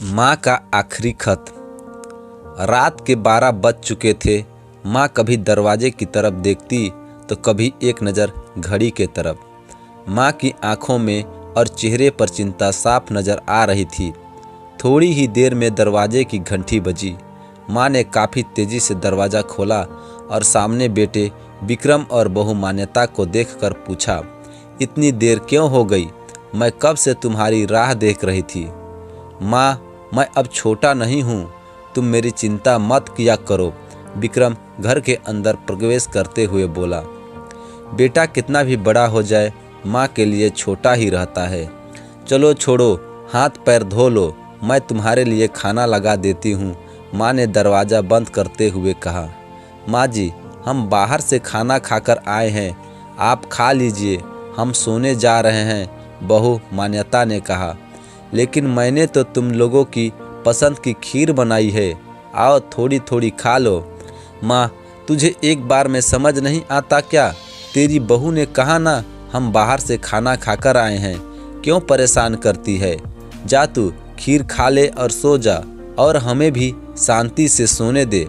माँ का आखिरी खत। रात के 12 बज चुके थे। माँ कभी दरवाजे की तरफ देखती तो कभी एक नज़र घड़ी के तरफ। माँ की आंखों में और चेहरे पर चिंता साफ नज़र आ रही थी। थोड़ी ही देर में दरवाजे की घंटी बजी। माँ ने काफ़ी तेज़ी से दरवाज़ा खोला और सामने बेटे विक्रम और बहू मान्यता को देखकर पूछा, इतनी देर क्यों हो गई? मैं कब से तुम्हारी राह देख रही थी। माँ, मैं अब छोटा नहीं हूँ, तुम मेरी चिंता मत किया करो, विक्रम घर के अंदर प्रवेश करते हुए बोला। बेटा कितना भी बड़ा हो जाए, माँ के लिए छोटा ही रहता है। चलो छोड़ो, हाथ पैर धो लो, मैं तुम्हारे लिए खाना लगा देती हूँ, माँ ने दरवाज़ा बंद करते हुए कहा। माँ जी, हम बाहर से खाना खाकर आए हैं, आप खा लीजिए, हम सोने जा रहे हैं, बहू मान्यता ने कहा। लेकिन मैंने तो तुम लोगों की पसंद की खीर बनाई है, आओ थोड़ी थोड़ी खा लो। माँ, तुझे एक बार में समझ नहीं आता क्या? तेरी बहू ने कहा ना, हम बाहर से खाना खाकर आए हैं, क्यों परेशान करती है? जा तू खीर खा ले और सो जा, और हमें भी शांति से सोने दे।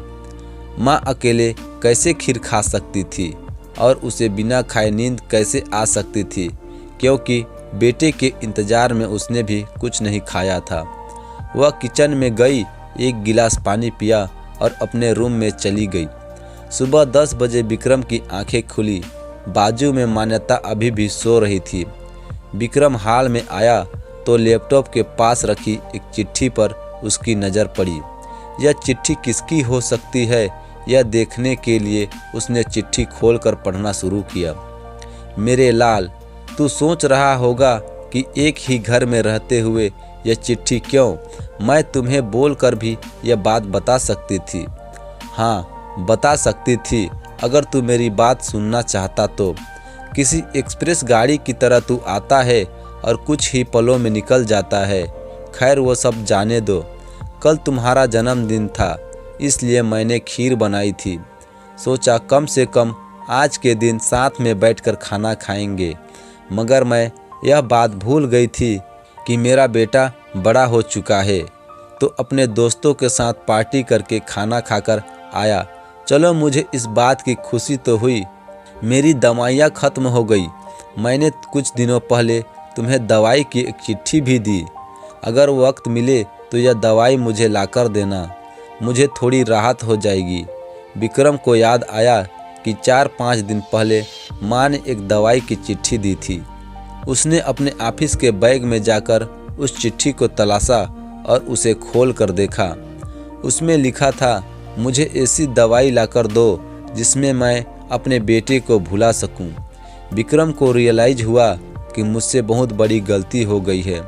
माँ अकेले कैसे खीर खा सकती थी और उसे बिना खाए नींद कैसे आ सकती थी, क्योंकि बेटे के इंतज़ार में उसने भी कुछ नहीं खाया था। वह किचन में गई, एक गिलास पानी पिया और अपने रूम में चली गई। सुबह 10 बजे विक्रम की आंखें खुली। बाजू में मान्यता अभी भी सो रही थी। विक्रम हाल में आया तो लैपटॉप के पास रखी एक चिट्ठी पर उसकी नज़र पड़ी। यह चिट्ठी किसकी हो सकती है, यह देखने के लिए उसने चिट्ठी खोलकर पढ़ना शुरू किया। मेरे लाल, तू सोच रहा होगा कि एक ही घर में रहते हुए यह चिट्ठी क्यों? मैं तुम्हें बोलकर भी यह बात बता सकती थी। हाँ, बता सकती थी, अगर तू मेरी बात सुनना चाहता तो। किसी एक्सप्रेस गाड़ी की तरह तू आता है और कुछ ही पलों में निकल जाता है। खैर वो सब जाने दो। कल तुम्हारा जन्मदिन था, इसलिए मैंने खीर बनाई थी। सोचा कम से कम आज के दिन साथ में बैठकर खाना खाएंगे, मगर मैं यह बात भूल गई थी कि मेरा बेटा बड़ा हो चुका है, तो अपने दोस्तों के साथ पार्टी करके खाना खाकर आया। चलो, मुझे इस बात की खुशी तो हुई, मेरी दवाइयाँ ख़त्म हो गई। मैंने कुछ दिनों पहले तुम्हें दवाई की एक चिट्ठी भी दी। अगर वक्त मिले तो यह दवाई मुझे लाकर देना, मुझे थोड़ी राहत हो जाएगी। विक्रम को याद आया कि 4-5 दिन पहले माँ ने एक दवाई की चिट्ठी दी थी। उसने अपने ऑफिस के बैग में जाकर उस चिट्ठी को तलाशा और उसे खोल कर देखा। उसमें लिखा था, मुझे ऐसी दवाई लाकर दो जिसमें मैं अपने बेटे को भुला सकूं। विक्रम को रियलाइज हुआ कि मुझसे बहुत बड़ी गलती हो गई है।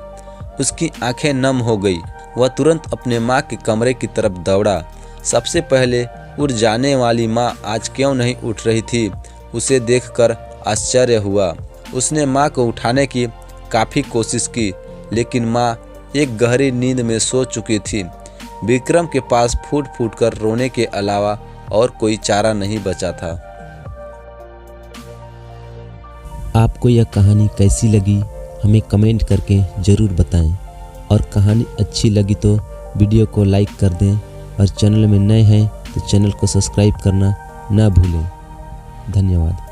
उसकी आंखें नम हो गई। वह तुरंत अपने माँ के कमरे की तरफ दौड़ा। सबसे पहले उठ जाने वाली माँ आज क्यों नहीं उठ रही थी, उसे देखकर आश्चर्य हुआ। उसने माँ को उठाने की काफ़ी कोशिश की, लेकिन माँ एक गहरी नींद में सो चुकी थी। विक्रम के पास फूट फूट कर रोने के अलावा और कोई चारा नहीं बचा था। आपको यह कहानी कैसी लगी हमें कमेंट करके ज़रूर बताएं, और कहानी अच्छी लगी तो वीडियो को लाइक कर दें, और चैनल में नए हैं तो चैनल को सब्सक्राइब करना ना भूलें। धन्यवाद।